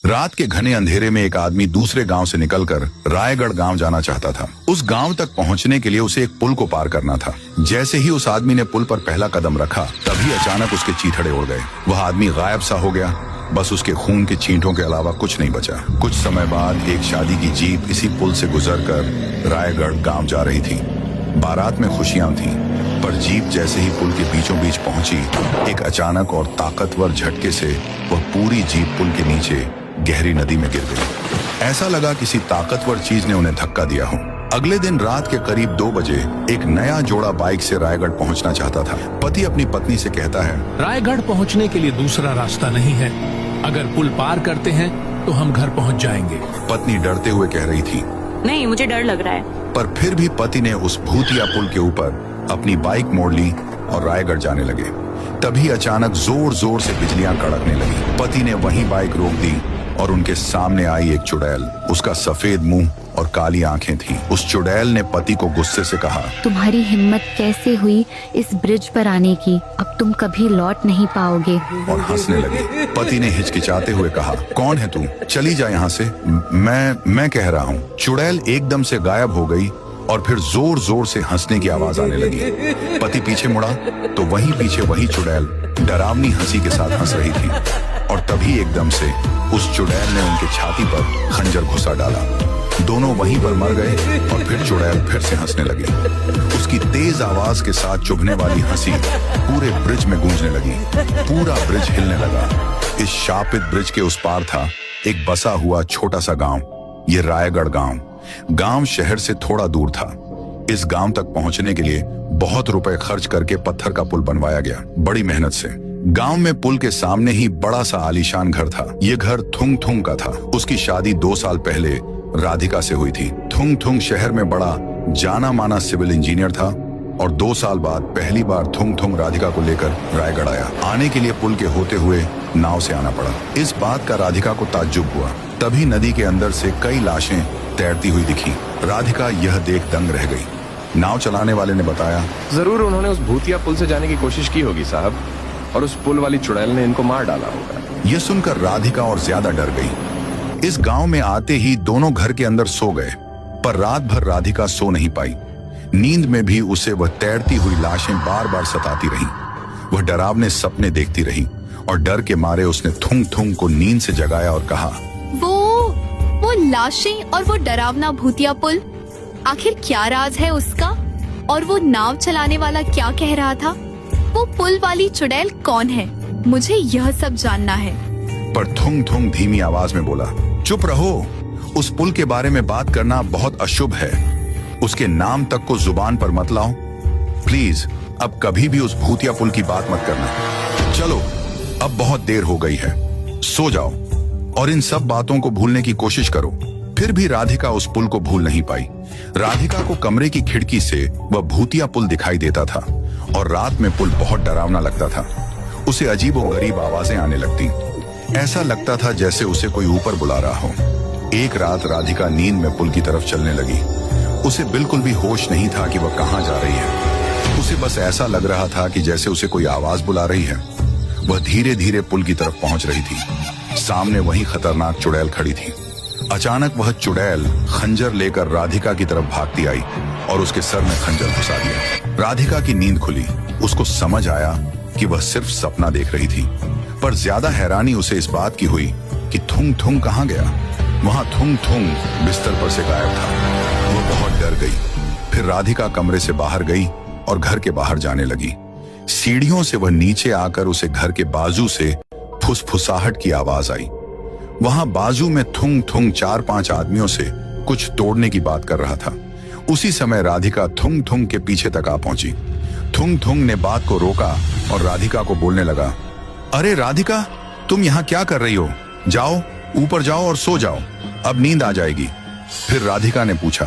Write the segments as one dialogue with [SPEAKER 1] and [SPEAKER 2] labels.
[SPEAKER 1] रात के घने अंधेरे में एक आदमी दूसरे गांव से निकलकर रायगढ़ गांव जाना चाहता था। उस गांव तक पहुंचने के लिए उसे एक पुल को पार करना था। जैसे ही उस आदमी ने पुल पर पहला कदम रखा, तभी अचानक उसके चीथड़े उड़ गए। वह आदमी गायब सा हो गया। बस उसके खून के छींटों के अलावा कुछ नहीं बचा। कुछ समय बाद एक शादी की जीप इसी पुल से गुजरकर रायगढ़ गांव जा रही थी। बारात में खुशियां थीं, पर जीप जैसे ही पुल के बीचों बीच पहुंची, एक अचानक और ताकतवर झटके से वह पूरी जीप पुल के नीचे गहरी नदी में गिर गई। ऐसा लगा किसी ताकतवर चीज ने उन्हें धक्का दिया हो। अगले दिन रात के करीब 2 बजे एक नया जोड़ा बाइक से रायगढ़ पहुंचना चाहता था। पति अपनी पत्नी से कहता है,
[SPEAKER 2] रायगढ़ पहुंचने के लिए दूसरा रास्ता नहीं है। अगर पुल पार करते हैं तो हम घर पहुंच जाएंगे।
[SPEAKER 1] पत्नी डरते हुए कह रही थी,
[SPEAKER 3] नहीं, मुझे डर लग रहा है।
[SPEAKER 1] पर फिर भी पति ने उस भूतिया पुल के ऊपर अपनी बाइक मोड़ ली और रायगढ़ जाने लगे। तभी अचानक जोर जोर से बिजलियां कड़कने लगी। पति ने वहीं बाइक रोक दी और उनके सामने आई एक चुड़ैल। उसका सफेद मुंह और काली आंखें थीं। उस चुड़ैल ने पति को गुस्से से कहा,
[SPEAKER 4] तुम्हारी हिम्मत कैसे हुई इस ब्रिज पर आने की? अब तुम कभी लौट नहीं पाओगे।
[SPEAKER 1] और हंसने लगी। पति ने हिचकिचाते हुए कहा, कौन है तू? चली जा यहाँ से। मैं कह रहा हूँ। चुड़ैल एकदम से गायब हो गई और फिर जोर जोर से हंसने की आवाज आने लगी। पति पीछे मुड़ा तो वहीं पीछे वही चुड़ैल डरावनी हंसी के साथ हंस रही थी। और तभी एकदम से उस चुड़ैल ने उनके छाती पर खंजर घुसा डाला। दोनों वहीं पर मर गए और फिर चुड़ैल फिर से हंसने लगी। उसकी तेज आवाज के साथ चुभने वाली हंसी पूरे ब्रिज में गूंजने लगी। पूरा ब्रिज हिलने लगा। इस शापित ब्रिज के उस पार था एक बसा हुआ छोटा सा गांव। ये रायगढ़ गांव शहर से थोड़ा दूर था। इस गांव तक पहुंचने के लिए बहुत रुपए खर्च करके पत्थर का पुल बनवाया गया, बड़ी मेहनत से। गांव में पुल के सामने ही बड़ा सा आलीशान घर था। ये घर थुंग थुंग का था। उसकी शादी 2 साल पहले राधिका से हुई थी। थुंग थुंग शहर में बड़ा जाना माना सिविल इंजीनियर था और 2 साल बाद पहली बार थुंग थुंग राधिका को लेकर रायगढ़ आया। आने के लिए पुल के होते हुए नाव से आना पड़ा। इस बात का राधिका को ताज्जुब हुआ। तभी नदी के अंदर से कई लाशें तैरती हुई दिखी। राधिका यह देख दंग रह गई। नाव चलाने वाले ने बताया,
[SPEAKER 5] जरूर उन्होंने उस भूतिया पुल से जाने की कोशिश की होगी साहब, और उस पुल वाली चुड़ैल ने इनको मार डाला होगा।
[SPEAKER 1] यह सुनकर राधिका और ज्यादा डर गई। इस गांव में आते ही दोनों घर के अंदर सो गए, पर रात भर राधिका सो नहीं पाई। नींद में भी उसे वह तैरती हुई लाशें बार बार सताती रहीं। वह डरावने सपने देखती रही और डर के मारे उसने थुंग थुंग को नींद से जगाया और कहा,
[SPEAKER 6] वो लाशें और वो डरावना भूतिया पुल, आखिर क्या राज है उसका? और वो नाव चलाने वाला क्या कह रहा था? वो पुल वाली चुड़ैल कौन है? मुझे यह सब जानना है।
[SPEAKER 1] पर थुंग थुंग धीमी आवाज में बोला, चुप रहो। उस पुल के बारे में बात करना बहुत अशुभ है। उसके नाम तक को जुबान पर मत लाओ। प्लीज अब कभी भी उस भूतिया पुल की बात मत करना। चलो, अब बहुत देर हो गई है, सो जाओ और इन सब बातों को भूलने की कोशिश करो। फिर भी राधिका उस पुल को भूल नहीं पाई। राधिका को कमरे की खिड़की से वह भूतिया पुल दिखाई देता था और रात में पुल बहुत डरावना लगता था। उसे अजीबोगरीब आवाजें आने लगती। ऐसा लगता था जैसे उसे कोई ऊपर बुला रहा हो। एक रात राधिका नींद में पुल की तरफ चलने लगी। उसे बिल्कुल भी होश नहीं था कि वह कहाँ जा रही है। उसे बस ऐसा लग रहा था कि जैसे उसे कोई आवाज बुला रही है। वह धीरे धीरे पुल की तरफ पहुंच रही थी। सामने वही खतरनाक चुड़ैल खड़ी थी। अचानक वह चुड़ैल खंजर लेकर राधिका की तरफ भागती आई और उसके सर में खंजर घुसा दिया। राधिका की नींद खुली। उसको समझ आया कि वह सिर्फ सपना देख रही थी, पर ज्यादा हैरानी उसे इस बात की हुई कि थुंग थुंग कहाँ गया। वहां थुंग थुंग बिस्तर पर से गायब था। वो बहुत डर गई। फिर राधिका कमरे से बाहर गई और घर के बाहर जाने लगी। सीढ़ियों से वह नीचे आकर उसे घर के बाजू से फुसफुसाहट की आवाज आई। वहां बाजू में थुंग थुंग 4-5 आदमियों से कुछ तोड़ने की बात कर रहा था। उसी समय राधिका थुंग थुंग के पीछे तक आ पहुंची। थुंग थुंग ने बात को रोका और राधिका को बोलने लगा, अरे राधिका, तुम यहाँ क्या कर रही हो? जाओ, ऊपर जाओ और सो जाओ, अब नींद आ जाएगी। फिर राधिका ने पूछा,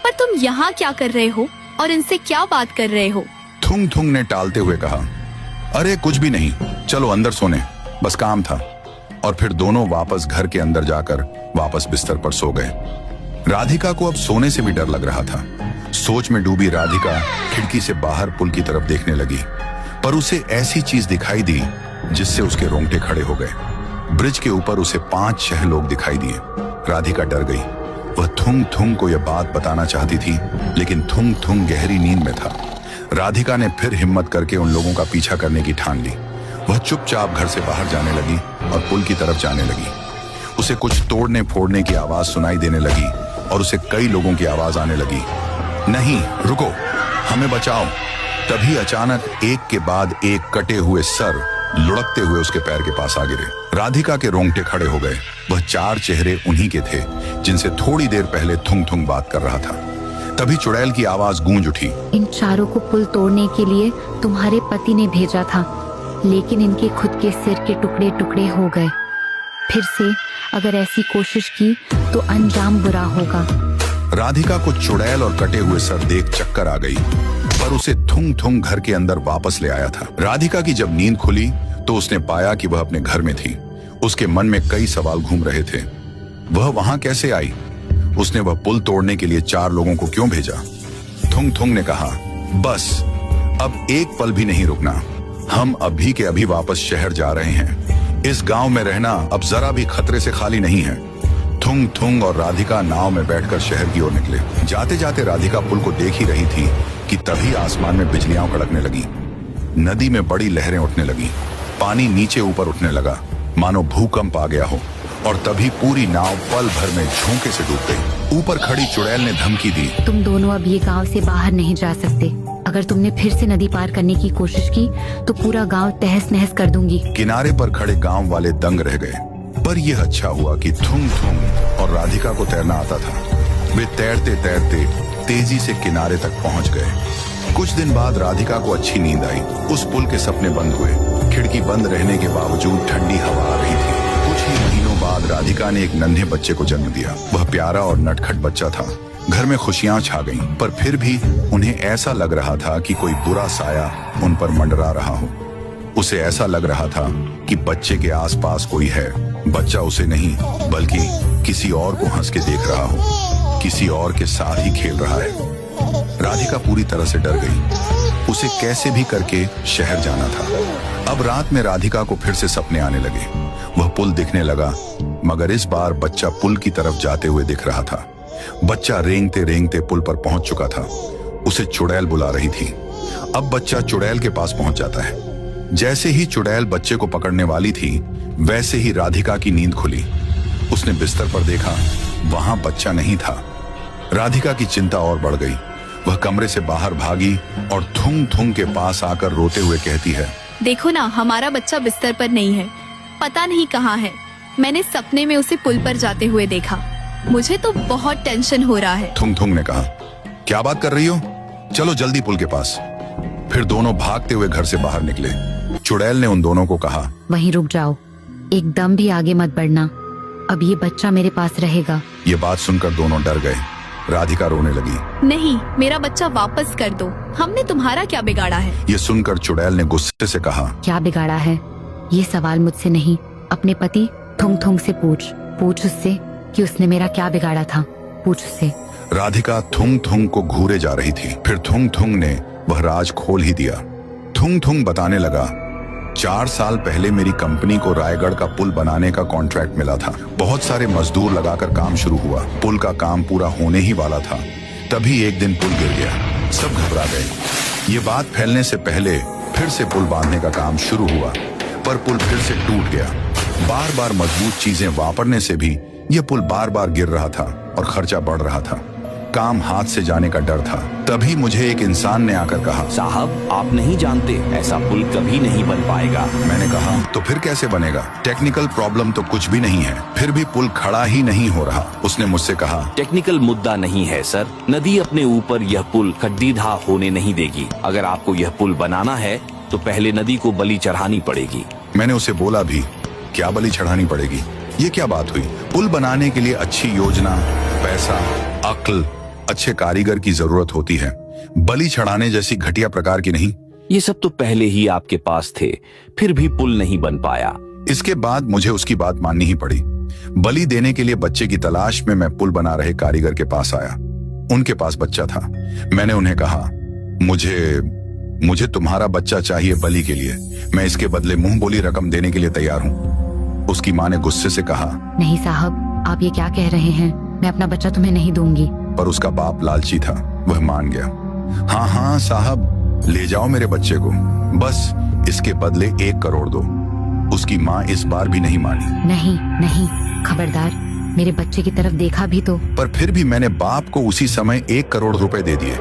[SPEAKER 6] पर तुम यहाँ क्या कर रहे हो और इनसे क्या बात कर रहे हो?
[SPEAKER 1] थुंग थुंग ने टालते हुए कहा, अरे कुछ भी नहीं, चलो अंदर सोने, बस काम था। और फिर दोनों वापस घर के अंदर जाकर वापस बिस्तर पर सो गए। राधिका को अब सोने से भी डर लग रहा था। सोच में डूबी राधिका खिड़की से बाहर पुल की तरफ देखने लगी, पर उसे ऐसी चीज दिखाई दी जिससे उसके रोंगटे खड़े हो गए। ब्रिज के ऊपर उसे 5-6 लोग दिखाई दिए। राधिका डर गई। वह थुंग थुंग को यह बात बताना चाहती थी, लेकिन थुंग थुंग गहरी नींद में था। राधिका ने फिर हिम्मत करके उन लोगों का पीछा करने की ठान ली। वह चुपचाप घर से बाहर जाने लगी और पुल की तरफ जाने लगी। उसे कुछ तोड़ने फोड़ने की आवाज सुनाई देने लगी और उसे कई लोगों की आवाज आने लगी, नहीं रुको, हमें बचाओ। तभी अचानक एक के बाद एक कटे हुए सर लुढ़कते हुए उसके पैर के पास आ गिरे। राधिका के रोंगटे खड़े हो गए। वह 4 चेहरे उन्हीं के थे जिनसे थोड़ी देर पहले थुंग थुंग बात कर रहा था। तभी चुड़ैल की आवाज गूंज उठी,
[SPEAKER 4] इन चारों को पुल तोड़ने के लिए तुम्हारे पति ने भेजा था, लेकिन इनके खुद के सिर के टुकड़े टुकड़े हो गए। फिर से अगर ऐसी कोशिश की तो अंजाम बुरा होगा।
[SPEAKER 1] राधिका को चुड़ैल और कटे हुए सर देख चक्कर आ गई, पर उसे थुंग थुंग घर के अंदर वापस ले आया था। राधिका की जब नींद खुली तो उसने पाया कि वह अपने घर में थी। उसके मन में कई सवाल घूम रहे थे। वह वहां कैसे आई? उसने वह पुल तोड़ने के लिए 4 लोगों को क्यों भेजा? थुंग थुंग ने कहा, बस अब एक पल भी नहीं रुकना, हम अभी के अभी वापस शहर जा रहे हैं। इस गांव में रहना अब जरा भी खतरे से खाली नहीं है। थुंग थुंग और राधिका नाव में बैठकर शहर की ओर निकले। जाते जाते राधिका पुल को देख ही रही थी कि तभी आसमान में बिजलियां कड़कने लगी। नदी में बड़ी लहरें उठने लगी। पानी नीचे ऊपर उठने लगा, मानो भूकंप आ गया हो। और तभी पूरी नाव पल भर में झोंके से डूब गई। ऊपर खड़ी चुड़ैल ने धमकी दी,
[SPEAKER 4] तुम दोनों अब ये गांव से बाहर नहीं जा सकते। अगर तुमने फिर से नदी पार करने की कोशिश की तो पूरा गांव तहस नहस कर दूंगी।
[SPEAKER 1] किनारे पर खड़े गांव वाले दंग रह गए। पर यह अच्छा हुआ कि थुंग थुंग और राधिका को तैरना आता था। वे तैरते तैरते तेजी से किनारे तक पहुंच गए। कुछ दिन बाद राधिका को अच्छी नींद आई। उस पुल के सपने बंद हुए। खिड़की बंद रहने के बावजूद ठंडी हवा आ रही थी। कुछ ही महीनों बाद राधिका ने एक नन्हे बच्चे को जन्म दिया। वह प्यारा और नटखट बच्चा था। घर में खुशियां छा गईं, पर फिर भी उन्हें ऐसा लग रहा था कि कोई बुरा साया उन पर मंडरा रहा हो। उसे ऐसा लग रहा था कि बच्चे के आसपास कोई है। बच्चा उसे नहीं बल्कि किसी और को हंस के देख रहा हो, किसी और के साथ ही खेल रहा है। राधिका पूरी तरह से डर गई। उसे कैसे भी करके शहर जाना था। अब रात में राधिका को फिर से सपने आने लगे। वह पुल दिखने लगा, मगर इस बार बच्चा पुल की तरफ जाते हुए दिख रहा था। बच्चा रेंगते रेंगते पुल पर पहुंच चुका था। उसे चुड़ैल बुला रही थी। अब बच्चा चुड़ैल के पास पहुंच जाता है। जैसे ही चुड़ैल बच्चे को पकड़ने वाली थी, वैसे ही राधिका की नींद खुली। उसने बिस्तर पर देखा, वहां बच्चा नहीं था। राधिका की चिंता और बढ़ गई। वह कमरे से बाहर भागी और थुंग थुंग के पास आकर रोते हुए कहती है,
[SPEAKER 6] देखो ना, हमारा बच्चा बिस्तर पर नहीं है, पता नहीं कहाँ है। मैंने सपने में उसे पुल पर जाते हुए देखा। मुझे तो बहुत टेंशन हो रहा है।
[SPEAKER 1] थुंग थुंग ने कहा, क्या बात कर रही हो? चलो जल्दी पुल के पास। फिर दोनों भागते हुए घर से बाहर निकले। चुड़ैल ने उन दोनों को कहा,
[SPEAKER 4] वहीं रुक जाओ, एकदम भी आगे मत बढ़ना। अब ये बच्चा मेरे पास रहेगा।
[SPEAKER 1] ये बात सुनकर दोनों डर गए। राधिका रोने लगी।
[SPEAKER 6] नहीं, मेरा बच्चा वापस कर दो। हमने तुम्हारा क्या बिगाड़ा है?
[SPEAKER 1] ये सुनकर चुड़ैल ने गुस्से से कहा,
[SPEAKER 4] क्या बिगाड़ा है? ये सवाल मुझसे नहीं, अपने पति थुंग थुंग से पूछ उससे कि उसने मेरा क्या बिगाड़ा था। पूछ उससे।
[SPEAKER 1] राधिका थुंग थुंग को घूरे जा रही थी। फिर थुंग थुंग ने वह राज खोल ही दिया। थुंग थुंग बताने लगा, 4 साल पहले मेरी कंपनी को रायगढ़ का पुल बनाने का कॉन्ट्रैक्ट मिला था। बहुत सारे मजदूर लगाकर काम शुरू हुआ। पुल का काम पूरा होने ही वाला था। तभी एक दिन पुल गिर गया। सब घबरा गए। ये बात फैलने से पहले फिर से पुल बांधने का काम शुरू हुआ, पर पुल फिर से टूट गया। बार बार मजबूत चीजें वापरने से भी यह पुल बार बार गिर रहा था और खर्चा बढ़ रहा था। काम हाथ से जाने का डर था। तभी मुझे एक इंसान ने आकर कहा,
[SPEAKER 7] साहब, आप नहीं जानते, ऐसा पुल कभी नहीं बन पाएगा।
[SPEAKER 1] मैंने कहा, तो फिर कैसे बनेगा? टेक्निकल प्रॉब्लम तो कुछ भी नहीं है, फिर भी पुल खड़ा ही नहीं हो रहा। उसने मुझसे कहा,
[SPEAKER 7] टेक्निकल मुद्दा नहीं है सर, नदी अपने ऊपर यह पुल खड्डीढा होने नहीं देगी। अगर आपको यह पुल बनाना है तो पहले नदी को बलि चढ़ानी पड़ेगी।
[SPEAKER 1] मैंने उसे बोला भी, क्या बलि चढ़ानी पड़ेगी? ये क्या बात हुई? पुल बनाने के लिए अच्छी योजना, पैसा, अक्ल, अच्छे कारीगर की जरूरत होती है, बलि चढ़ाने जैसी घटिया प्रकार की नहीं।
[SPEAKER 7] ये सब तो पहले ही आपके पास थे, फिर भी पुल नहीं बन पाया।
[SPEAKER 1] इसके बाद मुझे उसकी बात माननी ही पड़ी। बलि देने के लिए बच्चे की तलाश में मैं पुल बना रहे कारीगर के पास आया। उनके पास बच्चा था। मैंने उन्हें कहा, मुझे तुम्हारा बच्चा चाहिए बलि के लिए। मैं इसके बदले मुंह बोली रकम देने के लिए तैयार हूँ। उसकी माँ ने गुस्से से कहा,
[SPEAKER 4] नहीं साहब, आप ये क्या कह रहे हैं? मैं अपना बच्चा तुम्हें नहीं दूंगी।
[SPEAKER 1] पर उसका बाप लालची था, वह मान गया। हाँ हाँ साहब, ले जाओ मेरे बच्चे को, बस इसके बदले 1 करोड़ दो। उसकी माँ इस बार भी नहीं मानी।
[SPEAKER 4] नहीं नहीं, खबरदार, मेरे बच्चे की तरफ देखा भी तो।
[SPEAKER 1] पर फिर भी मैंने बाप को उसी समय 1 करोड़ रुपए दे दिए।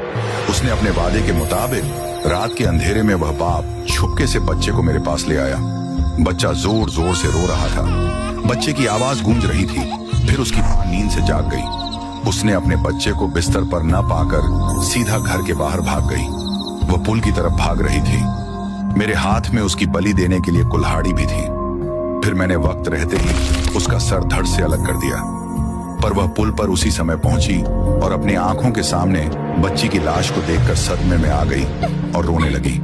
[SPEAKER 1] उसने अपने वादे के मुताबिक रात के अंधेरे में वह बाप छुपके से बच्चे को मेरे पास ले आया। बच्चा जोर जोर से रो रहा था। बच्चे की आवाज गूंज रही थी। फिर उसकी माँ नींद से जाग गई। उसने अपने बच्चे को बिस्तर पर न पाकर सीधा घर के बाहर भाग गई। वह पुल की तरफ भाग रही थी। मेरे हाथ में उसकी बलि देने के लिए कुल्हाड़ी भी थी। फिर मैंने वक्त रहते ही उसका सर धड़ से अलग कर दिया। पर वह पुल पर उसी समय पहुंची और अपनी आंखों के सामने बच्ची की लाश को देखकर सदमे में आ गई और रोने लगी।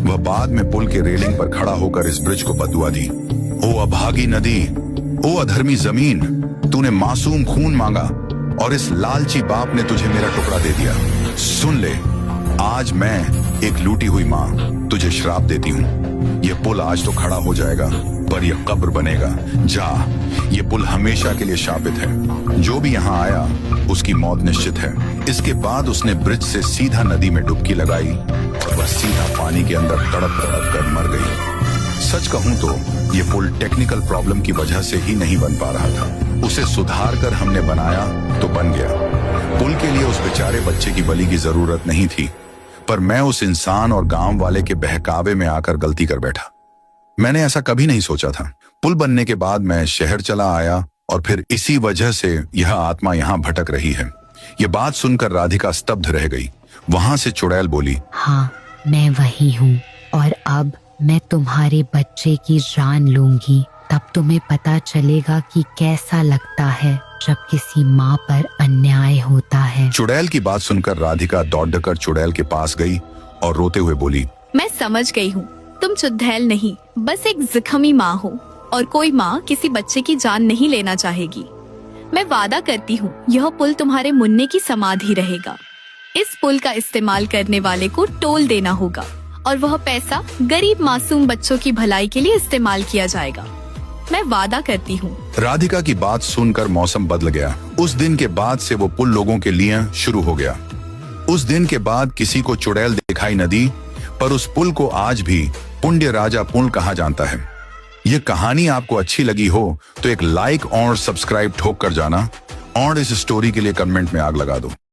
[SPEAKER 1] वह बाद में पुल के रेलिंग पर खड़ा होकर इस ब्रिज को बदुआ दी। ओ अभागी नदी, ओ अधर्मी जमीन, तूने मासूम खून मांगा और इस लालची बाप ने तुझे मेरा टुकड़ा दे दिया। सुन ले, आज मैं एक लूटी हुई माँ तुझे श्राप देती हूँ। ये पुल आज तो खड़ा हो जाएगा, पर यह कब्र बनेगा। जा, ये पुल हमेशा के लिए शापित है। जो भी यहाँ आया उसकी मौत निश्चित है। इसके बाद उसने ब्रिज से सीधा नदी में डुबकी लगाई और वह सीधा पानी के अंदर तड़प तड़प कर मर गई। सच कहूं तो ये पुल टेक्निकल प्रॉब्लम की वजह से ही नहीं बन पा रहा था। उसे सुधार कर हमने बनाया तो बन गया। पुल के लिए उस बेचारे बच्चे की बलि की जरूरत नहीं थी, पर मैं उस इंसान और गांव वाले के बहकावे में आकर गलती कर बैठा। मैंने ऐसा कभी नहीं सोचा था। पुल बनने के बाद मैं शहर चला आया और फिर इसी वजह से यह आत्मा यहाँ भटक रही है। यह बात सुनकर राधिका स्तब्ध रह गई। वहां से चुड़ैल बोली,
[SPEAKER 4] हाँ, मैं वही हूँ और अब मैं तुम्हारे बच्चे की जान लूंगी। तब तुम्हें पता चलेगा कि कैसा लगता है जब किसी माँ पर अन्याय होता है।
[SPEAKER 1] चुड़ैल की बात सुनकर राधिका दौड़कर चुड़ैल के पास गई और रोते हुए बोली,
[SPEAKER 6] मैं समझ गई हूँ, तुम चुड़ैल नहीं, बस एक जख्मी माँ हो और कोई माँ किसी बच्चे की जान नहीं लेना चाहेगी। मैं वादा करती हूँ यह पुल तुम्हारे मुन्ने की समाधि रहेगा। इस पुल का इस्तेमाल करने वाले को टोल देना होगा और वह पैसा गरीब मासूम बच्चों की भलाई के लिए इस्तेमाल किया जाएगा। मैं वादा करती हूँ।
[SPEAKER 1] राधिका की बात सुनकर मौसम बदल गया। उस दिन के बाद से वो पुल लोगों के लिए शुरू हो गया। उस दिन के बाद किसी को चुड़ैल दिखाई न दी, पर उस पुल को आज भी पुण्य राजा पुल कहा जाता है। ये कहानी आपको अच्छी लगी हो तो एक लाइक और सब्सक्राइब ठोक कर जाना और इस स्टोरी के लिए कमेंट में आग लगा दो।